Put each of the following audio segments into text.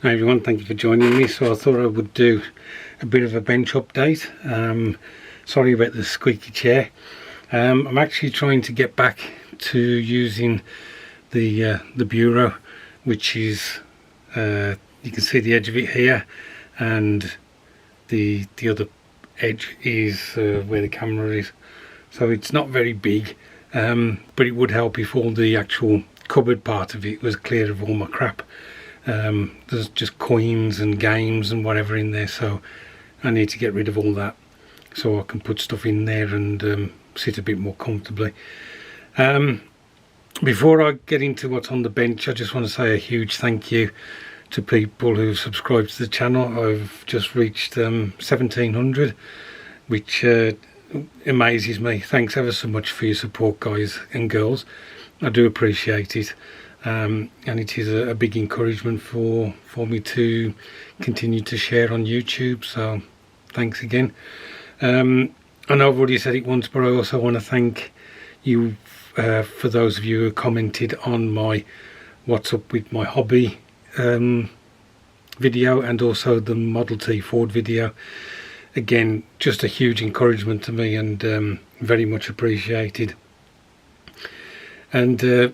Hi everyone, thank you for joining me. So I thought I would do a bit of a bench update. Sorry about the squeaky chair. I'm actually trying to get back to using the bureau, which is you can see the edge of it here, and the other edge is where the camera is. So it's not very big, but it would help if all the actual cupboard part of it was clear of all my crap. There's just coins and games and whatever in there, so I need to get rid of all that so I can put stuff in there and sit a bit more comfortably. Before I get into what's on the bench, I just want to say a huge thank you to people who subscribed to the channel. I've just reached 1700, which amazes me. Thanks ever so much for your support, guys and girls. I do appreciate it. And it is a big encouragement for me to continue to share on YouTube, so thanks again. I know I've already said it once, but I also want to thank you for those of you who commented on my What's Up With My Hobby video, and also the Model T Ford video. Again, just a huge encouragement to me, and very much appreciated. And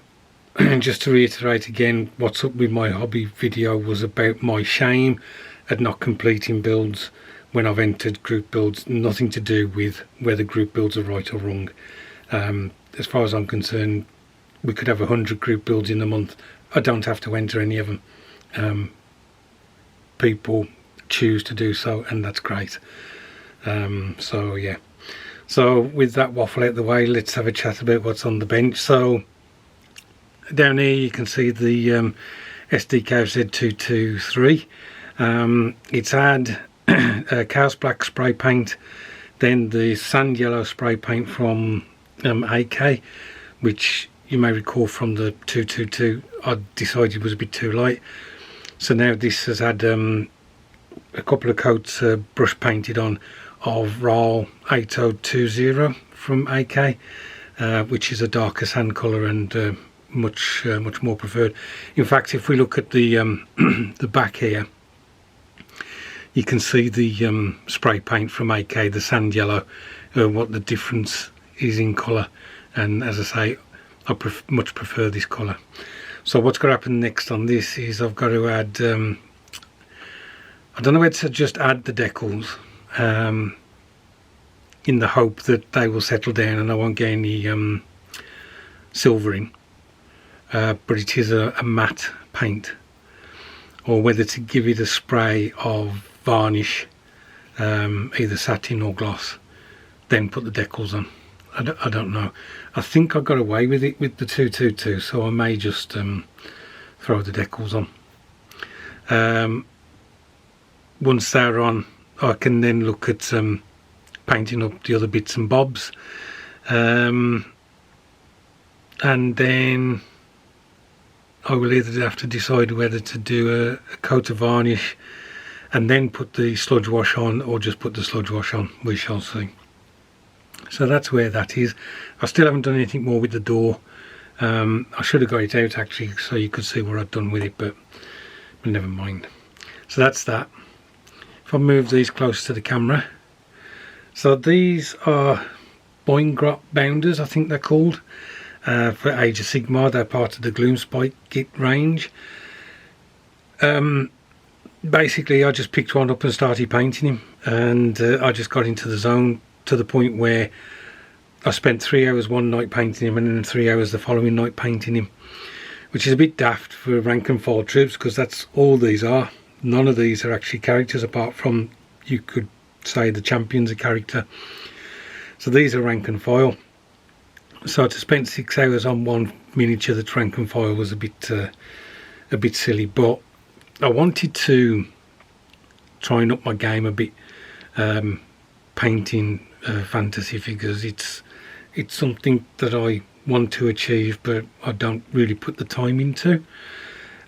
just to reiterate again, What's Up With My Hobby video was about my shame at not completing builds when I've entered group builds. Nothing to do with whether group builds are right or wrong. As far as I'm concerned, we could have 100 group builds in a month. I don't have to enter any of them. People choose to do so, and that's great. So yeah. So with that waffle out the way, let's have a chat about what's on the bench. So down here you can see the SDK Z223. It's had Chaos Black spray paint, then the Sand Yellow spray paint from AK, which you may recall from the 222 I decided was a bit too light. So now this has had a couple of coats brush painted on of RAL 8020 from AK, which is a darker sand colour and much more preferred. In fact, if we look at the the back here, you can see the spray paint from AK, the Sand Yellow, what the difference is in colour. And as I say, I much prefer this colour. So what's going to happen next on this is I've got to add, I don't know whether to just add the decals, in the hope that they will settle down and I won't get any silvering. But it is a matte paint, or whether to give it a spray of varnish, either satin or gloss, then put the decals on. I don't know. I think I got away with it with the 222, so I may just throw the decals on. Once they're on, I can then look at painting up the other bits and bobs, and then I will either have to decide whether to do a coat of varnish and then put the sludge wash on, or just put the sludge wash on. We shall see. So that's where that is. I still haven't done anything more with the door. I should have got it out actually so you could see what I've done with it, but never mind. So that's that. If I move these close to the camera. So these are Boingrot Bounders, I think they're called. For Age of Sigmar, they're part of the Gloomspite kit range. Basically I just picked one up and started painting him, and I just got into the zone to the point where I spent 3 hours one night painting him and then 3 hours the following night painting him, which is a bit daft for rank and file troops, because that's all these are. None of these are actually characters, apart from, you could say, the champion's a character. So these are rank and file. So to spend 6 hours on one miniature that's rank and file was a bit silly, but I wanted to try and up my game a bit, painting fantasy figures. It's something that I want to achieve, but I don't really put the time into.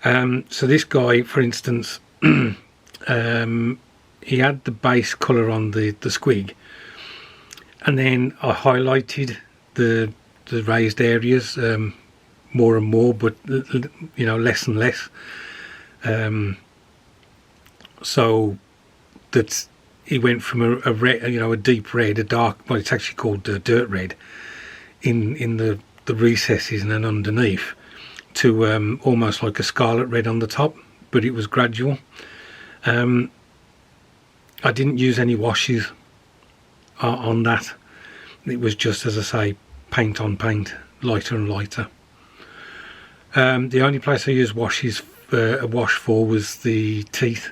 So this guy, for instance, he had the base colour on the squig, and then I highlighted the raised areas more and more, but you know, less and less. so that it went from a red, a deep red, a dark, well, it's actually called dirt red in the recesses and then underneath, to almost like a scarlet red on the top, but it was gradual. I didn't use any washes on that. It was just, as I say, paint on paint, lighter and lighter. The only place I used washes, a wash for, was the teeth.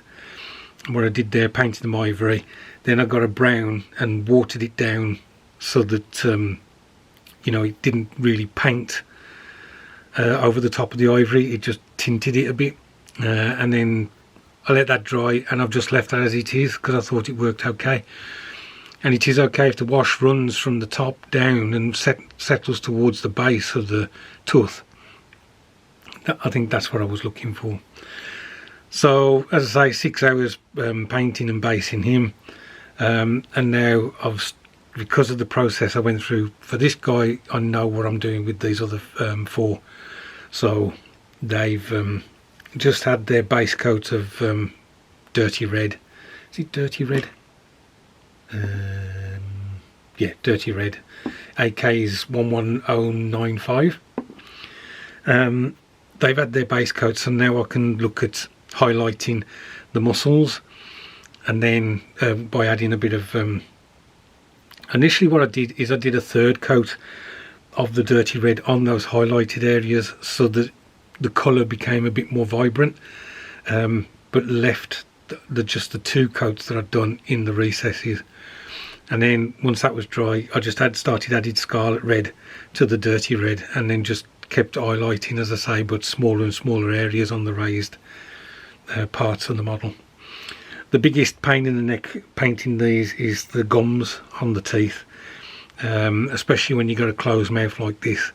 What I did there, painted them ivory, then I got a brown and watered it down so that it didn't really paint over the top of the ivory, it just tinted it a bit, and then I let that dry, and I've just left that as it is because I thought it worked okay. And it is okay if the wash runs from the top down and settles towards the base of the tooth. I think that's what I was looking for. So, as I say, 6 hours painting and basing him, and now because of the process I went through for this guy, I know what I'm doing with these other 4. So they've just had their base coat of dirty red. Is it dirty red? Yeah, dirty red. AK is 11095. They've had their base coat, so now I can look at highlighting the muscles, and then by adding a bit of initially what I did is I did a third coat of the dirty red on those highlighted areas so that the colour became a bit more vibrant, but left just the 2 coats that I'd done in the recesses. And then once that was dry, I just started adding scarlet red to the dirty red, and then just kept highlighting, as I say, but smaller and smaller areas on the raised parts of the model. The biggest pain in the neck painting these is the gums on the teeth, especially when you got a closed mouth like this,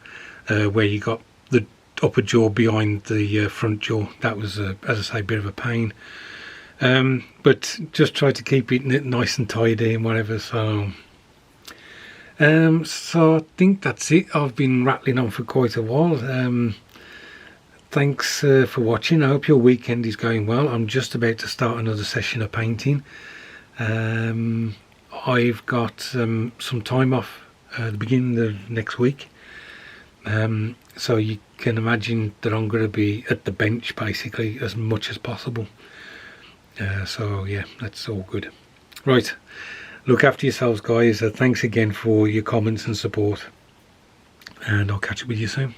where you got the upper jaw behind the front jaw. That was, as I say, a bit of a pain, but just try to keep it nice and tidy and whatever. So I think that's it. I've been rattling on for quite a while. Thanks for watching. I hope your weekend is going well. I'm just about to start another session of painting. I've got some time off at the beginning of next week, so you can imagine that I'm going to be at the bench basically as much as possible. So yeah, that's all good. Right, look after yourselves, guys. Thanks again for your comments and support, and I'll catch up with you soon.